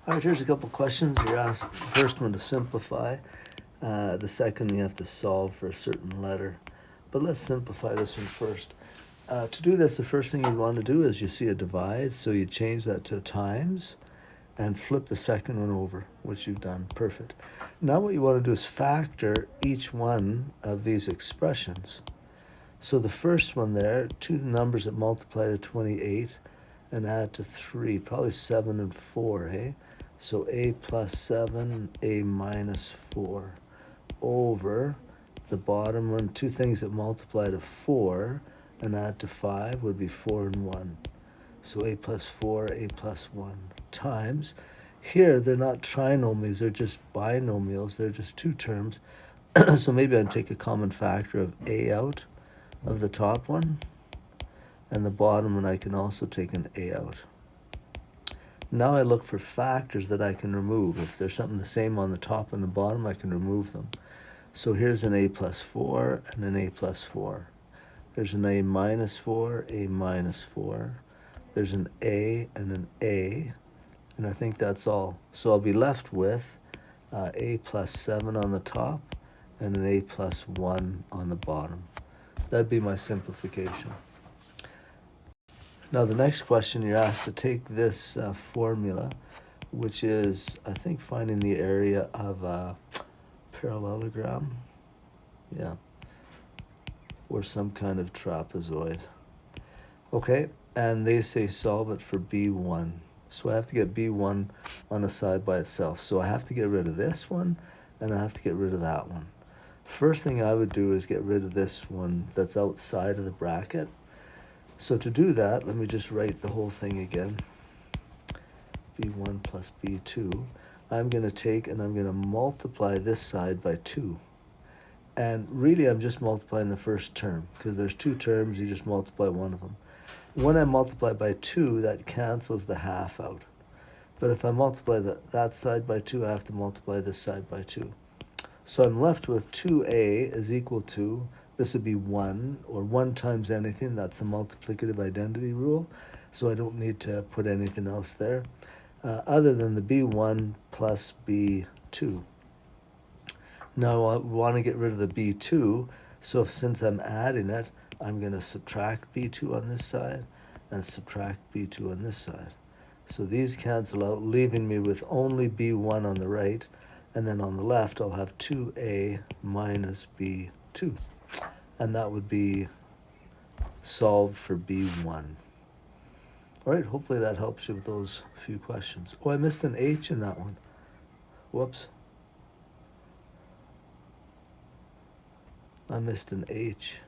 All right, here's a couple questions. You're asked the first one to simplify. The second, you have to solve for a certain letter. But let's simplify this one first. To do this, the first thing you'd want to do is you see a divide, so you change that to times and flip the second one over, which you've done. Perfect. Now what you want to do is factor each one of these expressions. So the first one there, two numbers that multiply to 28 and add to 3, probably 7 and 4, hey? So a plus 7, a minus 4, over the bottom one, two things that multiply to 4 and add to 5 would be 4 and 1. So a plus 4, a plus 1, times. Here, they're not trinomials, they're just binomials, they're just two terms. So maybe I'd take a common factor of a out of the top one, and the bottom one I can also take an a out. Now I look for factors that I can remove. If there's something the same on the top and the bottom, I can remove them. So here's an a plus 4 and an a plus 4. There's an a minus 4, a minus 4. There's an a and an a, and I think that's all. So I'll be left with a plus 7 on the top and an a plus 1 on the bottom. That'd be my simplification. Now the next question, you're asked to take this formula, which is, I think, finding the area of a parallelogram, yeah, or some kind of trapezoid. Okay, and they say solve it for B1. So I have to get B1 on a side by itself. So I have to get rid of this one, and I have to get rid of that one. First thing I would do is get rid of this one that's outside of the bracket. So to do that, let me just write the whole thing again. B1 plus B2. I'm going to take and I'm going to multiply this side by 2. And really I'm just multiplying the first term, because there's two terms, you just multiply one of them. When I multiply by 2, that cancels the half out. But if I multiply that side by 2, I have to multiply this side by 2. So I'm left with 2a is equal to, this would be 1, or 1 times anything. That's the multiplicative identity rule. So I don't need to put anything else there, other than the b1 plus b2. Now I want to get rid of the b2, so since I'm adding it, I'm going to subtract b2 on this side and subtract b2 on this side. So these cancel out, leaving me with only b1 on the right, and then on the left I'll have 2a minus b2. And that would be solved for B1. All right, hopefully that helps you with those few questions. Oh, I missed an H in that one. Whoops. I missed an H.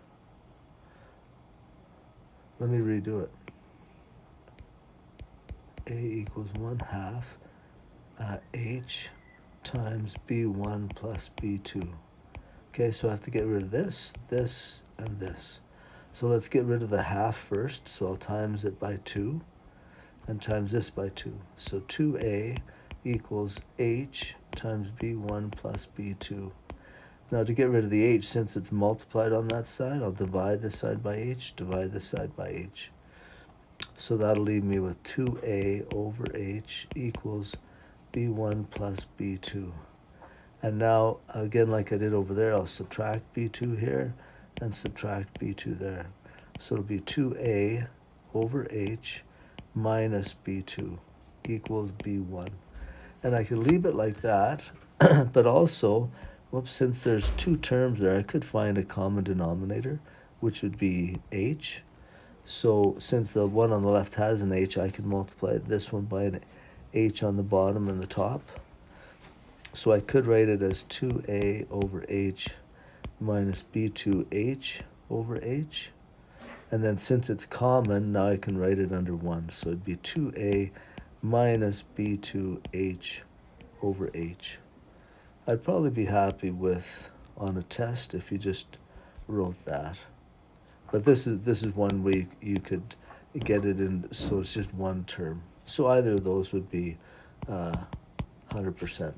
Let me redo it. A equals 1/2 H times B1 plus B2. Okay, so I have to get rid of this, this, and this. So let's get rid of the half first. So I'll times it by 2 and times this by 2. So 2a equals h times b1 plus b2. Now to get rid of the h, since it's multiplied on that side, I'll divide this side by h, divide this side by h. So that'll leave me with 2a over h equals b1 plus b2. And now, again, like I did over there, I'll subtract b2 here and subtract b2 there. So it'll be 2a over h minus b2 equals b1. And I could leave it like that, but also, whoops, since there's two terms there, I could find a common denominator, which would be h. So since the one on the left has an h, I can multiply this one by an h on the bottom and the top. So I could write it as 2a over h minus b2h over h. And then since it's common, now I can write it under 1. So it'd be 2a minus b2h over h. I'd probably be happy with, on a test, if you just wrote that. But this is one way you could get it in, so it's just one term. So either of those would be 100%.